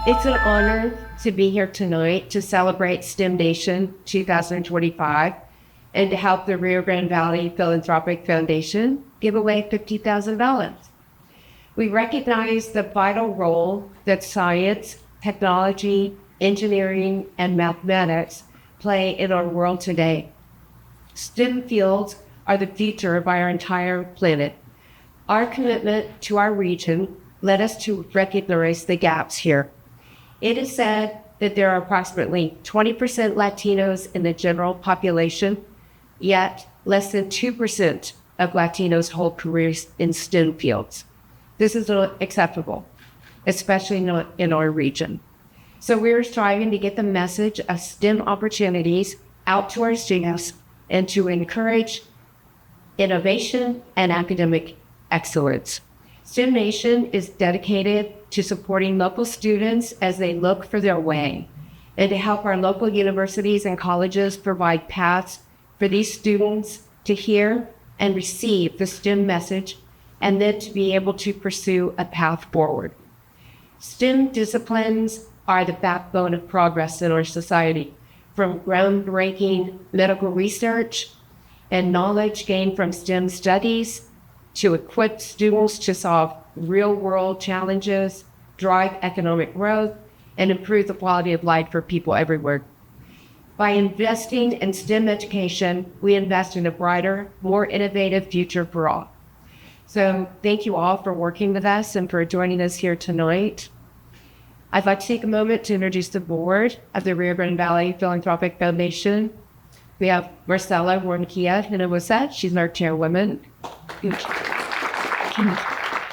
It's an honor to be here tonight to celebrate STEM Nation 2025 and to help the Rio Grande Valley Philanthropic Foundation give away $50,000. We recognize the vital role that science, technology, engineering, and mathematics play in our world today. STEM fields are the future of our entire planet. Our commitment to our region led us to recognize the gaps here. It is said that there are approximately 20% Latinos in the general population, yet less than 2% of Latinos hold careers in STEM fields. This is not acceptable, especially not in our region. So we're striving to get the message of STEM opportunities out to our students and to encourage innovation and academic excellence. STEM Nation is dedicated to supporting local students as they look for their way and to help our local universities and colleges provide paths for these students to hear and receive the STEM message and then to be able to pursue a path forward. STEM disciplines are the backbone of progress in our society, from groundbreaking medical research and knowledge gained from STEM studies to equip students to solve real-world challenges, drive economic growth, and improve the quality of life for people everywhere. By investing in STEM education, we invest in a brighter, more innovative future for all. So thank you all for working with us and for joining us here tonight. I'd like to take a moment to introduce the board of the Rio Grande Valley Philanthropic Foundation. We have Marcella Warnkia Hinowosa. She's our chairwoman.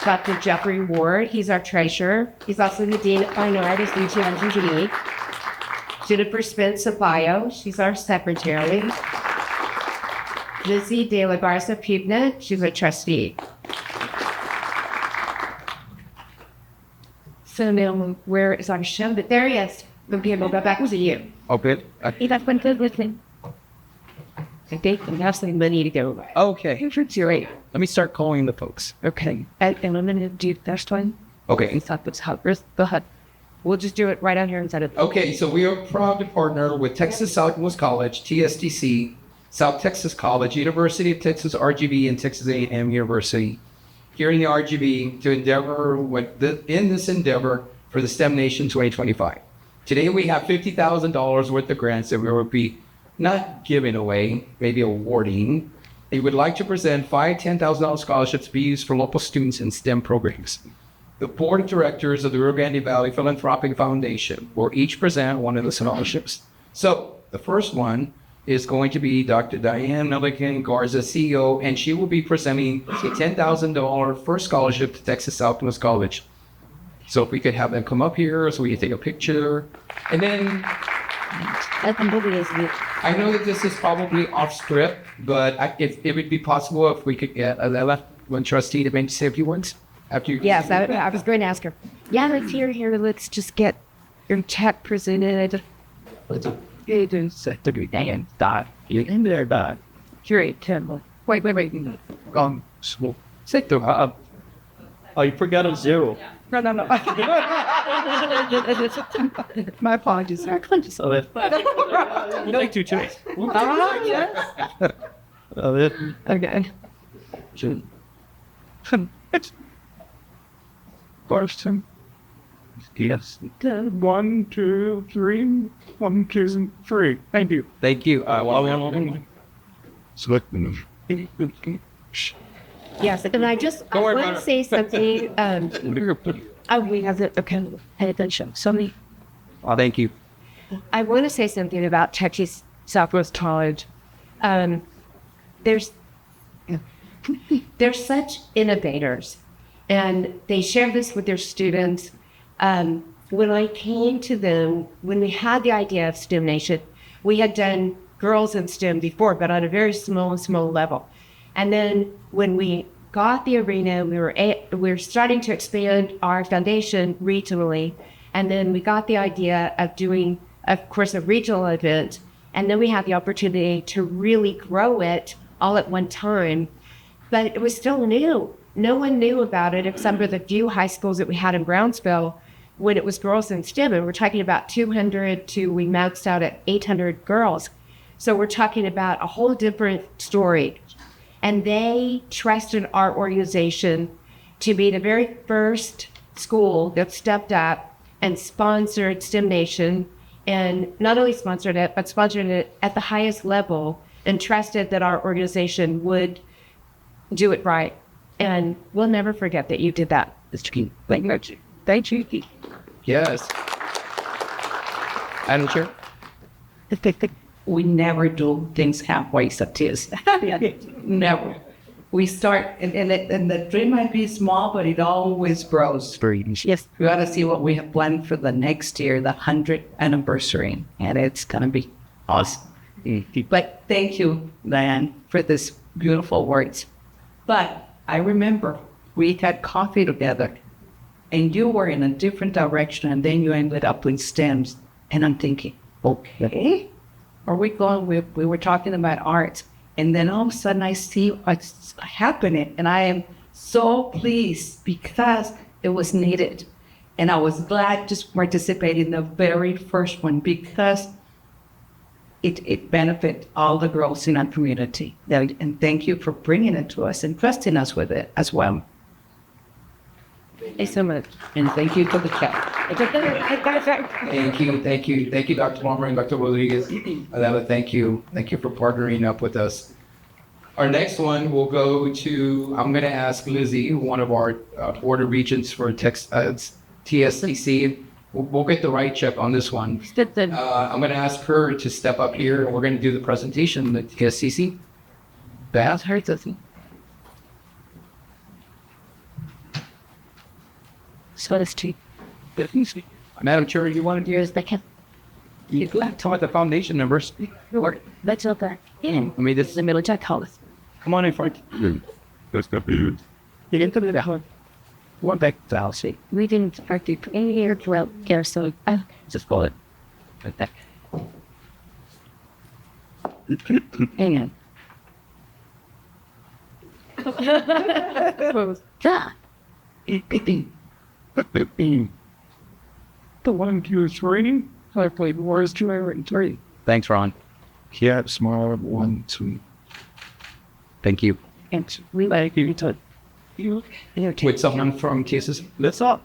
Dr. Jeffrey Ward, he's our treasurer. He's also the dean of fine art at UT-Rio. Jennifer Spence-Sabayo, she's our secretary. Lizzie De La Garza Pubna, she's a trustee. So now, where is our show? But there he is. Okay, we'll go back to you. Okay. That's been good listening. I think we have some money to go. Okay. Right. Let me start calling the folks. Okay. And I'm going to do the first one. Okay. I thought that's how. Go ahead. We'll just do it right out here instead of. Okay, so we are proud to partner with Texas Southmost College, TSTC, South Texas College, University of Texas RGV, and Texas A&M University here in the RGV to endeavor in this endeavor for the STEM Nation 2025. Today we have $50,000 worth of grants that we will be not giving away, maybe awarding. We would like to present 5 $10,000 scholarships to be used for local students in STEM programs. The board of directors of the Rio Grande Valley Philanthropic Foundation will each present one of the scholarships. So the first one is going to be Dr. Diane Milliken Garza, CEO, and she will be presenting a $10,000 first scholarship to Texas Southmost College. So if we could have them come up here so we can take a picture. And then I know that this is probably off script, but if it would be possible if we could get one trustee to maybe say a few words after you. Yes, I was going to ask her. Yeah, let's hear here. Let's just get your check presented. It is set to be Dan. You're in there, Dot. Here, Tim. Wait. Gone slow. Sit there. Oh, you forgot a zero. No. My apologies. So you like two chips? Yes. Okay. First time. Yes. 1, 2, 3. 1, 2, 3. Thank you. Thank you. Yes, and I want to say something. We have to pay attention. Thank you. I want to say something about Texas Southmost College. There's such innovators, and they share this with their students. When I came to them, when we had the idea of STEM Nation, we had done girls in STEM before, but on a very small level. And then when we got the arena, we were starting to expand our foundation regionally. And then we got the idea of doing, of course, a regional event. And then we had the opportunity to really grow it all at one time. But it was still new. No one knew about it except for the few high schools that we had in Brownsville. when it was girls in STEM, and we're talking about 200 to we maxed out at 800 girls. So we're talking about a whole different story. And they trusted our organization to be the very first school that stepped up and sponsored STEM Nation, and not only sponsored it, but sponsored it at the highest level and trusted that our organization would do it right. And we'll never forget that you did that. Thank you. Yes. Madam Chair? We never do things halfway, Satis. Never. We start, and the dream might be small, but it always grows. Yes. We got to see what we have planned for the next year, the 100th anniversary, and it's going to be awesome. But thank you, Diane, for this beautiful words. But I remember we had coffee together, and you were in a different direction, and then you ended up with STEMs, and I'm thinking, okay. Are we going with, we were talking about art, and then all of a sudden I see what's happening, and I am so pleased because it was needed. And I was glad to participate in the very first one because it benefit all the girls in our community. And thank you for bringing it to us and trusting us with it as well. Thanks so much. And thank you for the chat. Thank you, Dr. Palmer and Dr. Rodriguez. Thank you for partnering up with us. Our next one will go to, I'm going to ask Lizzie, one of our board of regents for TSTC. We'll get the right check on this one. I'm going to ask her to step up here, and we're going to do the presentation at TSTC. Beth? So it's cheap. Madam Chair, you want to Years that can. you tell me the foundation numbers? That's up there. Yeah. I mean, This is this. the middle check college. Come on in front. That's not good. You didn't come to the house. One back to the house. We didn't start to any year throughout here, so Just call it. Right there. hang on. Yeah. The 1, 2, 3. I played Wars 2 and 3. Thanks, Ron. Yeah, small 1, 2. Thank you. And we like you to you. With someone from TSS. Let's up.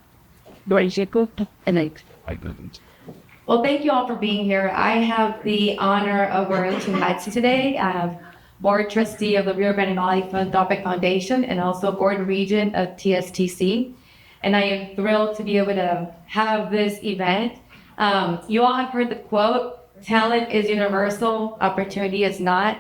Do I should go and like. I didn't. Well, thank you all for being here. I have the honor of wearing two hats today. I have board trustee of the Rio Grande Valley Philanthropic Foundation and also board regent of TSTC. And I am thrilled to be able to have this event. You all have heard the quote, talent is universal, opportunity is not.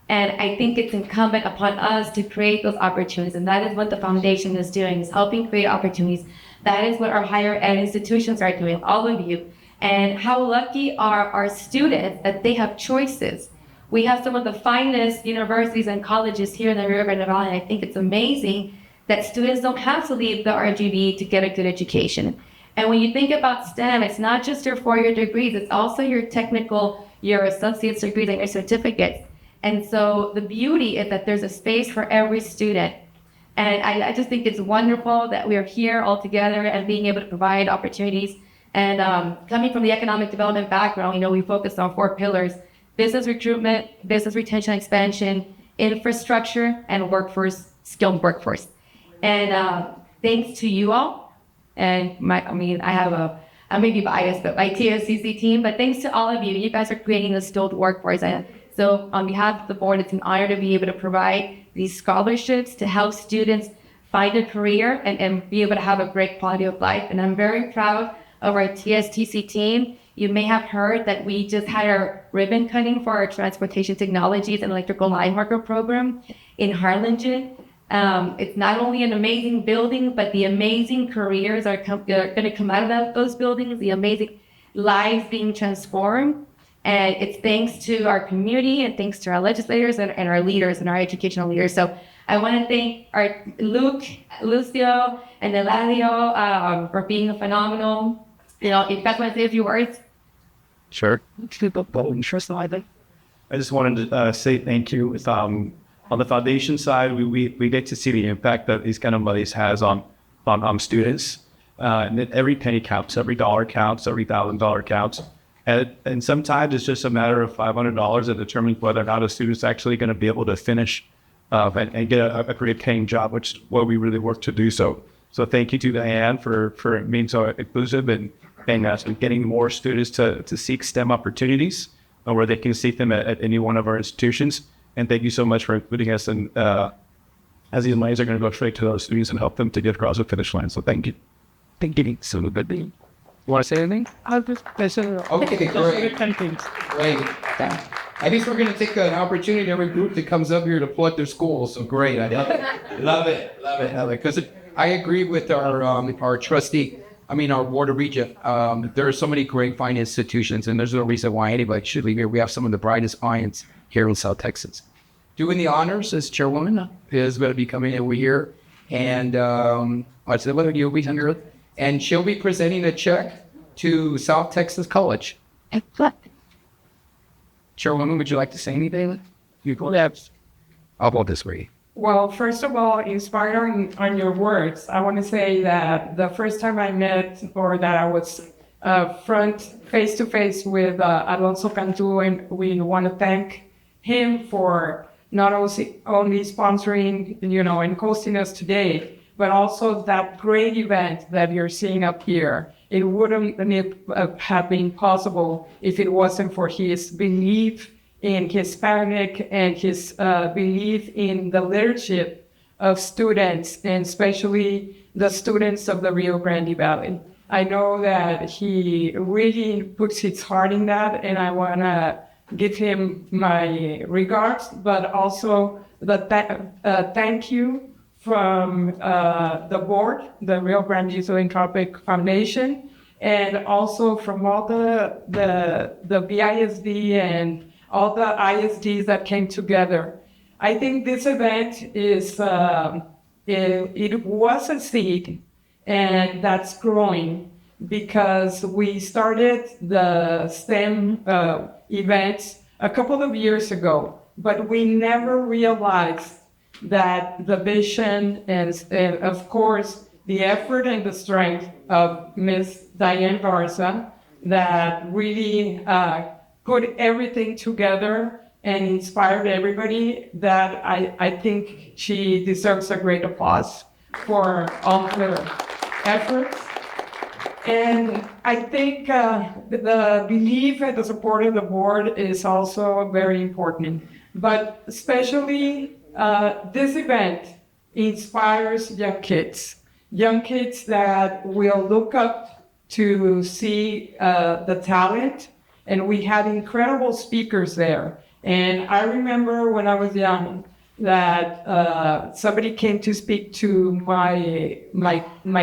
And I think it's incumbent upon us to create those opportunities. And that is what the foundation is doing, is helping create opportunities. That is what our higher ed institutions are doing, all of you. And how lucky are our students that they have choices. We have some of the finest universities and colleges here in the Rio Grande Valley. And I think it's amazing that students don't have to leave the RGV to get a good education. And when you think about STEM, it's not just your 4-year degrees, it's also your technical, your associate's degrees and your certificates. And so the beauty is that there's a space for every student. And I just think it's wonderful that we are here all together and being able to provide opportunities. And coming from the economic development background, we focus on 4 pillars: business recruitment, business retention expansion, infrastructure, and workforce, skilled workforce. And thanks to you all, and I may be biased, but my TSCC team, but thanks to all of you, you guys are creating a skilled workforce. And so on behalf of the board, it's an honor to be able to provide these scholarships to help students find a career and be able to have a great quality of life. And I'm very proud of our TSTC team. You may have heard that we just had our ribbon cutting for our transportation technologies and electrical line worker program in Harlingen. It's not only an amazing building, but the amazing careers are going to come out of those buildings, the amazing lives being transformed. And it's thanks to our community and thanks to our legislators and our leaders and our educational leaders. So I want to thank our Lucio, and Eladio for being phenomenal. If you guys want to say a few words. Sure. I just wanted to say thank you. On the foundation side, we get to see the impact that these kind of monies has on students. And that every penny counts, every dollar counts, every $1,000 counts. And sometimes it's just a matter of $500 that determines whether or not a student's actually going to be able to finish and get a great paying job, which is what we really work to do. So thank you to Diane for being so inclusive and getting more students to seek STEM opportunities where they can seek them at any one of our institutions. And thank you so much for including us. And as these monies are going to go straight to those students and help them to get across the finish line. So thank you. Thank you. So good. You want to say anything? Okay, great. Great. I guess we're going to take an opportunity, every group that comes up here to plug their school. So great. I love it. Because I agree with our trustee, our board of regent. There are so many great fine institutions, and there's no reason why anybody should leave here. We have some of the brightest minds here in South Texas. Doing the honors as chairwoman is going to be coming over here. And you'll be here. And she'll be presenting a check to South Texas College. Chairwoman, would you like to say anything? You go next. I'll go this way. Well, first of all, inspired on your words, I want to say that the first time I met, or that I was face to face with Alonso Cantu, and we want to thank him for not only sponsoring, and hosting us today, but also that great event that you're seeing up here. It wouldn't have been possible if it wasn't for his belief in Hispanic and his belief in the leadership of students, and especially the students of the Rio Grande Valley. I know that he really puts his heart in that, and I want to give him my regards, but also the thank you from the board, the Rio Grande Philanthropic Foundation, and also from all the BISD and all the ISDs that came together. I think this event is, it was a seed, and that's growing, because we started the STEM events a couple of years ago, but we never realized that the vision and of course the effort and the strength of Miss Diane Garza that really put everything together and inspired everybody, that I think she deserves a great applause for all her efforts. And I think the belief and the support of the board is also very important, but especially this event inspires young kids that will look up to see the talent, and we had incredible speakers there. And I remember when I was young that somebody came to speak to my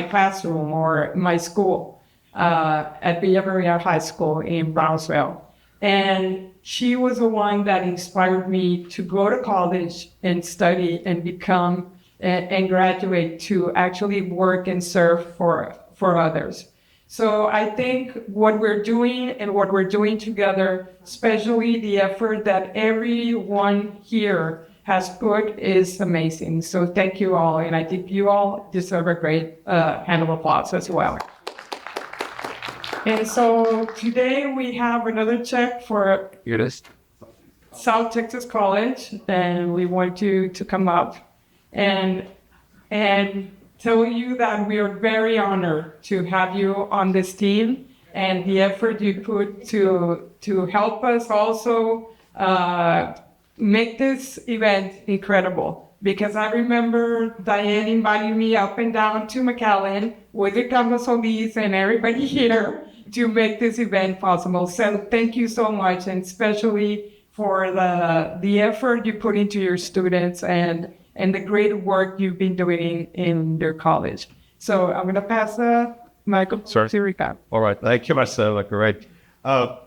classroom or my school at Villa Maria High School in Brownsville. And she was the one that inspired me to go to college and study and become and graduate to actually work and serve for others. So I think what we're doing and what we're doing together, especially the effort that everyone here has put, is amazing. So thank you all. And I think you all deserve a great hand of applause as well. And so today we have another check for South Texas College, and we want you to come up and tell you that we are very honored to have you on this team, and the effort you put to help us also make this event incredible. Because I remember Diane inviting me up and down to McAllen with the Carlos Solis and everybody here to make this event possible. So thank you so much, and especially for the effort you put into your students and the great work you've been doing in their college. So I'm going to pass the microphone to Ricardo. All right. Thank you, Marcelo. Great.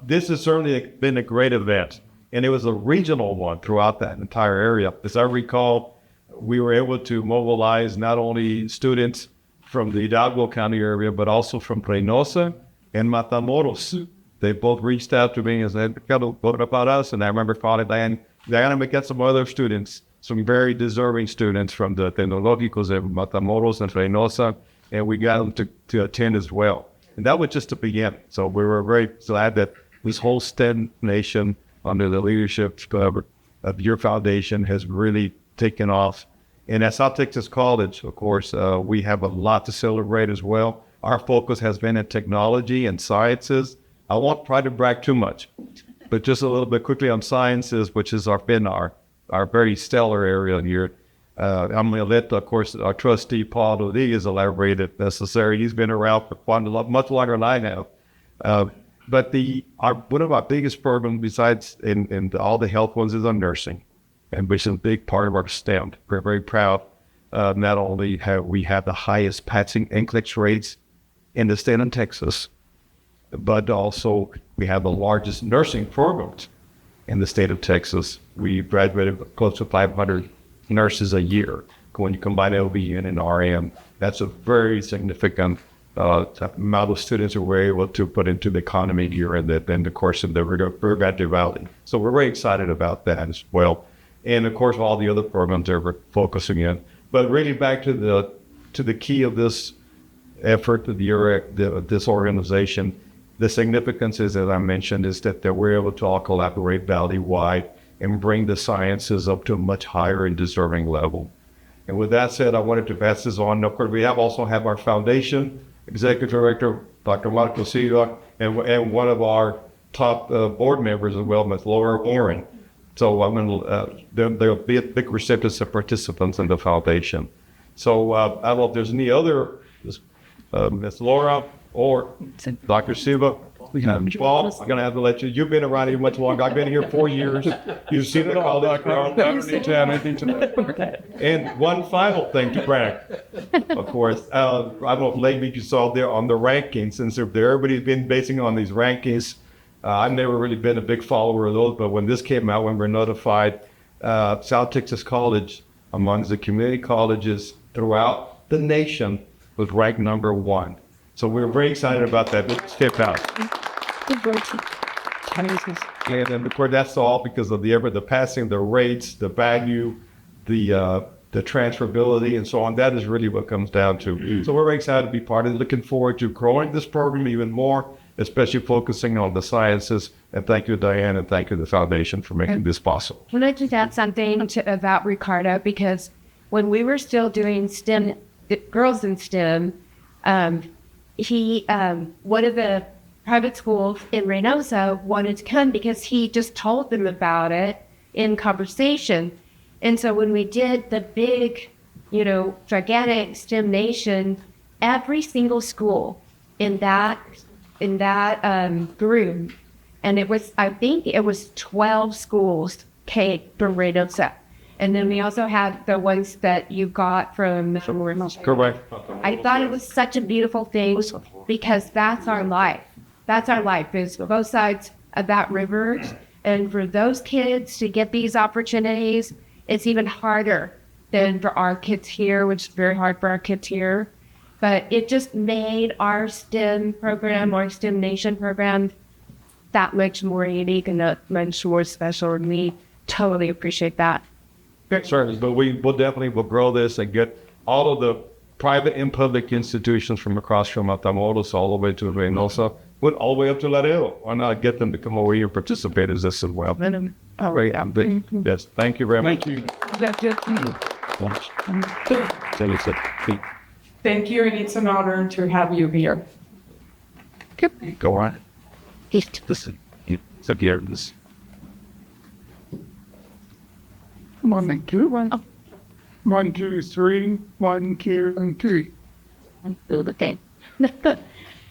This has certainly been a great event, and it was a regional one throughout that entire area. As I recall, we were able to mobilize not only students from the Hidalgo County area, but also from Reynosa and Matamoros. They both reached out to me and said, what about us? And I remember calling Diana, we got some other students, some very deserving students from the Tecnológicos of Matamoros and Reynosa. and we got them to attend as well. And that was just the beginning. So we were very glad that this whole STEM nation, under the leadership of your foundation, has really taken off. And at South Texas College, of course, we have a lot to celebrate as well. Our focus has been in technology and sciences. I won't try to brag too much, but just a little bit quickly on sciences, which has been our very stellar area here. I'm going to let, of course, our trustee, Paul Rodriguez, elaborate if necessary. He's been around for much longer than I have. But one of our biggest programs, besides in all the health ones, is on nursing, and which is a big part of our STEM. We're very proud. Not only have we had the highest passing NCLEX rates in the state of Texas, but also we have the largest nursing programs in the state of Texas. We graduated close to 500 nurses a year. When you combine LVN and RM, that's a very significant amount of students that we're able to put into the economy here and in the course of the Rio Grande Valley. So we're very excited about that as well. And of course, all the other programs that we're focusing in. But really back to the key of this effort of this organization, the significance is, as I mentioned, is that we're able to all collaborate valley-wide and bring the sciences up to a much higher and deserving level. And with that said, I wanted to pass this on. Of course, we also have our foundation executive director, Dr. Marco Silva, and one of our top board members as well, Ms. Laura Warren. So I'm going to, they'll be big recipients and participants in the foundation. So I don't know if there's any other, Ms. Laura or Dr. Silva. Paul, I'm going to have to let you. You've been around here much longer. I've been here 4 years. You've seen it all. And one final thing to brag, of course. I don't know if lately you saw there on the rankings, since everybody's been basing on these rankings. I've never really been a big follower of those, but when this came out, when we're notified, South Texas College, amongst the community colleges throughout the nation, was ranked #1. So we're very excited about that. Let's step out. And of course, that's all because of the passing, the rates, the value, the transferability, and so on. That is really what comes down to. So we're very excited to be part of it. Looking forward to growing this program even more, especially focusing on the sciences. And thank you, Diane, and thank you, the foundation, for making this possible. Can I just add something about Ricardo? Because when we were still doing STEM, girls in STEM, one of the private schools in Reynosa wanted to come because he just told them about it in conversation. And so when we did the big, gigantic STEM nation, every single school in that group, and I think it was 12 schools came from Reynosa. And then we also had the ones that you got from Correct. I thought it was such a beautiful thing because that's our life. That's our life, is both sides of that river. And for those kids to get these opportunities, it's even harder than for our kids here, which is very hard for our kids here. But it just made our STEM program, our STEM Nation program, that much more unique and that much more special. And we totally appreciate that. Certainly, but we will definitely grow this and get all of the private and public institutions from across from Matamoros all the way to Reynosa, all the way up to Laredo. Why not get them to come over here and participate in this as well? Yes, thank you very much. Thank you, and it's an honor to have you here. Go on. Listen, it's up here. This. 1, 2, 1. 1, 2, 3. 1, 2, 3. Okay.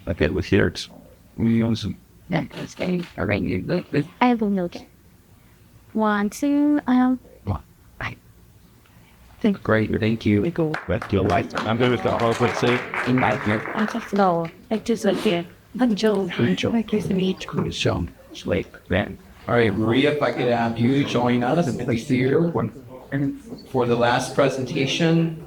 Okay, with here, it's we on some. I have a note. 1, 2, Great, thank you. That's your life. I'm going to start off with say, invite me. No, I just like it. Joe. Like this meet. Show. Sleep. Then. All right, Maria, if I could have you join us and please here for the last presentation.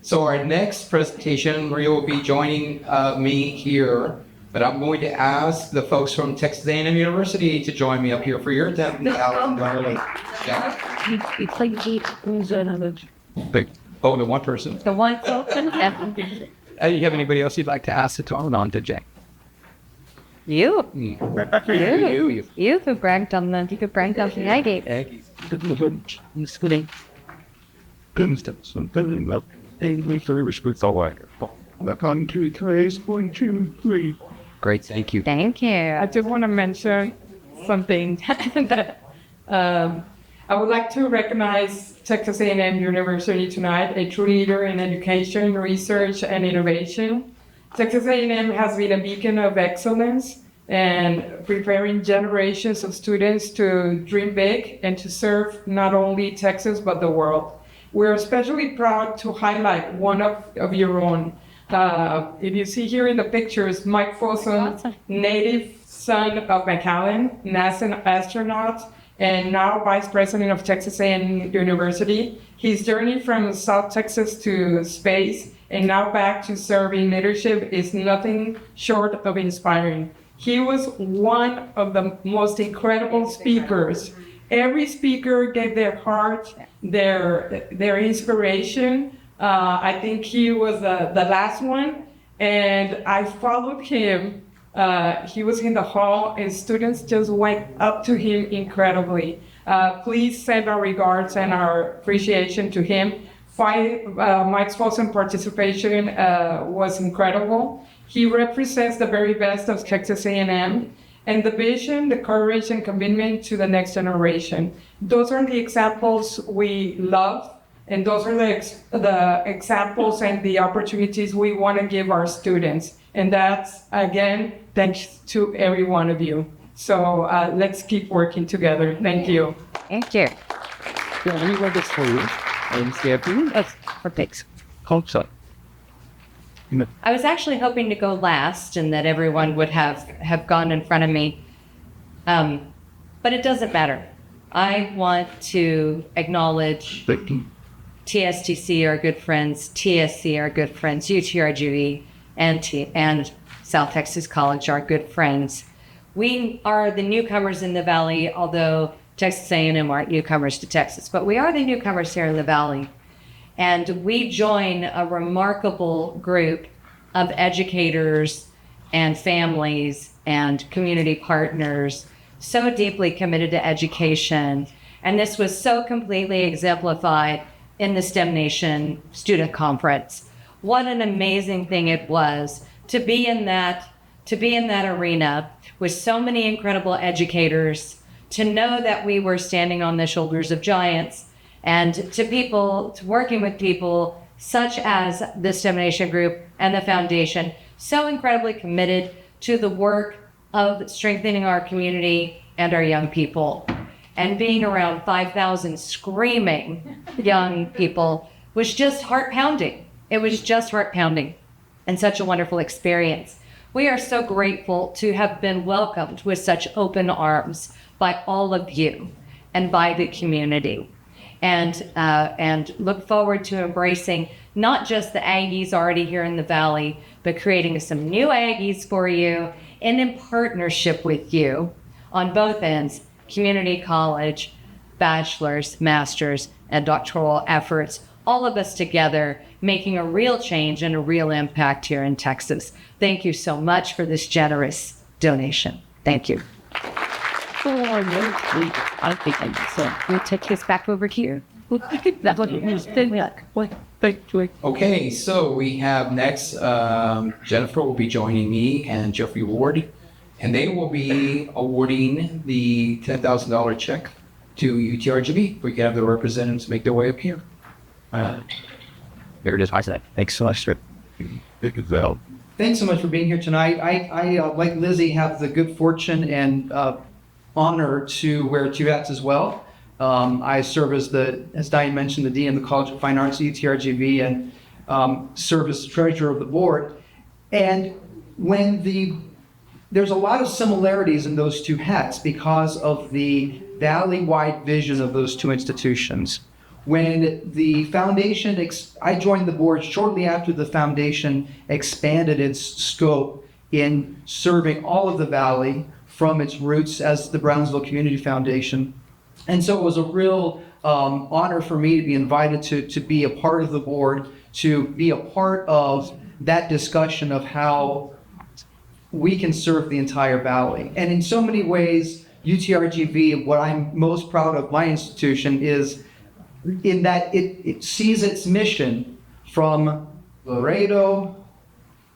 So our next presentation, Maria will be joining me here, but I'm going to ask the folks from Texas A&M University to join me up here for your attempt. It's like Oh, the one person. the one. You have anybody else you'd like to ask to talk on to Jack? You You. could brag on the Aggie. Back on 2, 3, 1, 2, 3. Great, thank you. Thank you. I just want to mention something that I would like to recognize Texas A&M University tonight, a true leader in education, research, and innovation. Texas A&M has been a beacon of excellence and preparing generations of students to dream big and to serve not only Texas, but the world. We're especially proud to highlight one of your own. If you see here in the pictures, Mike Folsom, native son of McAllen, NASA astronaut, and now Vice President of Texas A&M University. His journey from South Texas to space and now back to serving leadership is nothing short of inspiring. He was one of the most incredible speakers. Every speaker gave their heart, their inspiration. I think he was the last one, and I followed him. He was in the hall, and students just went up to him incredibly. Please send our regards and our appreciation to him. Mike's Folsom participation was incredible. He represents the very best of Texas A&M, and the vision, the courage, and commitment to the next generation. Those are the examples we love, and those are the examples and the opportunities we want to give our students. And that's, again, thanks to every one of you. So let's keep working together. Thank you. Thank you. Yeah, let me read this for you. That's perfect. I was actually hoping to go last and that everyone would have gone in front of me. But it doesn't matter. I want to acknowledge TSTC, our good friends, TSC, our good friends, UT-RGV, and South Texas College, our good friends. We are the newcomers in the Valley, although Texas A&M aren't newcomers to Texas, but we are the newcomers here in the Valley. And we join a remarkable group of educators and families and community partners so deeply committed to education. And this was so completely exemplified in the STEM Nation Student Conference. What an amazing thing it was to be in that arena with so many incredible educators, to know that we were standing on the shoulders of giants, and to working with people such as the STEM Nation group and the foundation, so incredibly committed to the work of strengthening our community and our young people. And being around 5,000 screaming young people was just heart-pounding. It was just heart-pounding and such a wonderful experience. We are so grateful to have been welcomed with such open arms by all of you and by the community. And look forward to embracing not just the Aggies already here in the Valley, but creating some new Aggies for you and in partnership with you on both ends, community college, bachelor's, master's, and doctoral efforts, all of us together making a real change and a real impact here in Texas. Thank you so much for this generous donation. Thank you. I think so. We'll take this back over here. Okay, so we have next, Jennifer will be joining me and Jeffrey Ward, and they will be awarding the $10,000 check to UT-RGV. We can have the representatives make their way up here. There it is. Thanks so much. Thanks so much for being here tonight. I like Lizzie, have the good fortune and honor to wear two hats as well. I serve as Diane mentioned, the Dean of the College of Fine Arts at UT-RGV, and serve as treasurer of the board. And there's a lot of similarities in those two hats because of the valley-wide vision of those two institutions. When the foundation, I joined the board shortly after the foundation expanded its scope in serving all of the valley from its roots as the Brownsville Community Foundation. And so it was a real honor for me to be invited to be a part of the board, to be a part of that discussion of how we can serve the entire valley. And in so many ways, UT-RGV, what I'm most proud of my institution is in that it sees its mission from Laredo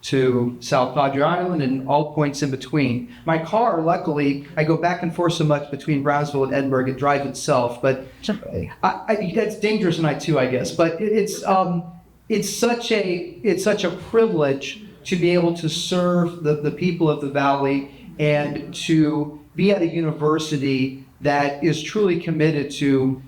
to South Padre Island and all points in between. My car, luckily, I go back and forth so much between Brownsville and Edinburg, it drives itself, but that's dangerous tonight too, I guess. But it's such a privilege to be able to serve the people of the valley and to be at a university that is truly committed to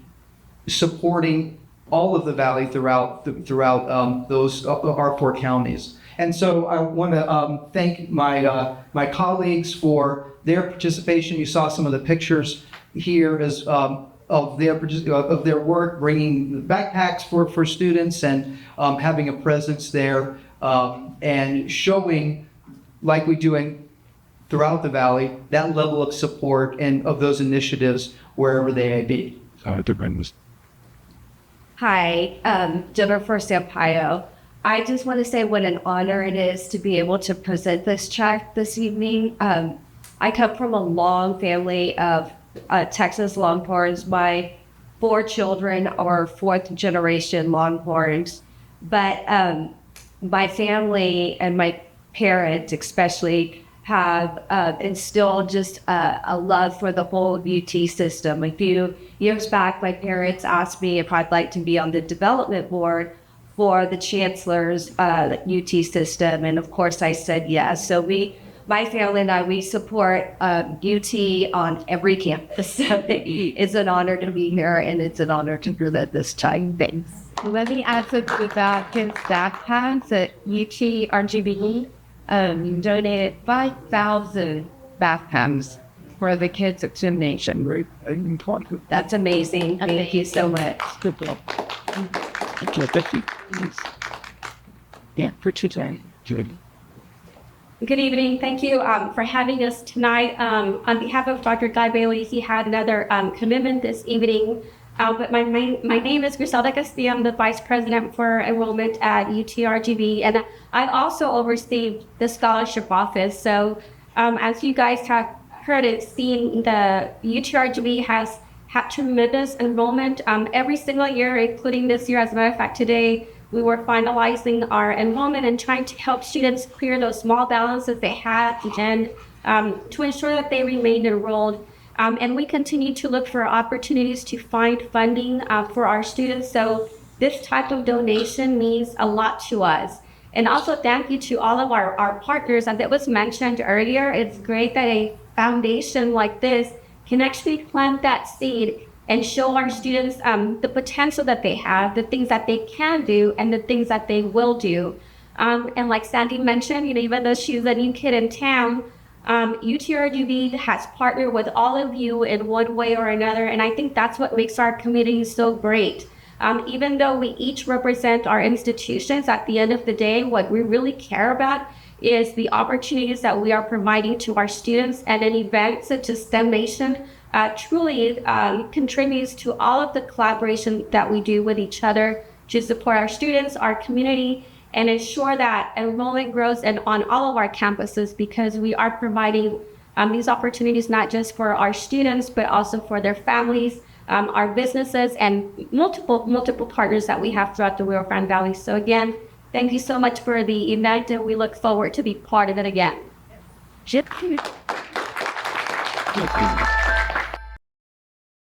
supporting all of the valley throughout those our 4 counties. And so I want to thank my colleagues for their participation. You saw some of the pictures here as of their work, bringing backpacks for students and having a presence there and showing, like we do throughout the valley, that level of support and of those initiatives wherever they may be. Hi, Jennifer Sampaio. I just want to say what an honor it is to be able to present this check this evening. I come from a long family of Texas Longhorns. My 4 children are 4th generation Longhorns, but my family and my parents especially have instilled just a love for the whole UT system. A few years back, my parents asked me if I'd like to be on the development board for the chancellor's UT system, and of course I said yes. So my family and I, we support UT on every campus. So it's an honor to be here, and it's an honor to present this time. Thanks. Let me add to that. His staff has at UT-RGV donated 5,000 backpacks for the kids at Gymnasium Group. That's amazing. Thank you so much. Yeah, for today. Good evening. Thank you for having us tonight. On behalf of Dr. Guy Bailey, he had another commitment this evening. But my name is Griselda Castillo. I'm the Vice President for Enrollment at UT-RGV, and I also oversee the Scholarship Office. So as you guys have heard and seen, the UT-RGV has had tremendous enrollment every single year, including this year. As a matter of fact, today we were finalizing our enrollment and trying to help students clear those small balances they had and to ensure that they remained enrolled. And we continue to look for opportunities to find funding for our students. So this type of donation means a lot to us. And also thank you to all of our partners. As it was mentioned earlier, it's great that a foundation like this can actually plant that seed and show our students the potential that they have, the things that they can do, and the things that they will do. And like Sandy mentioned, even though she's a new kid in town, UT-RGV has partnered with all of you in one way or another, and I think that's what makes our community so great. Even though we each represent our institutions, at the end of the day, what we really care about is the opportunities that we are providing to our students, and an event such as STEM Nation truly contributes to all of the collaboration that we do with each other to support our students, our community, and ensure that enrollment grows and on all of our campuses, because we are providing these opportunities not just for our students, but also for their families, our businesses, and multiple partners that we have throughout the Rio Grande Valley. So again, thank you so much for the event, and we look forward to be part of it again.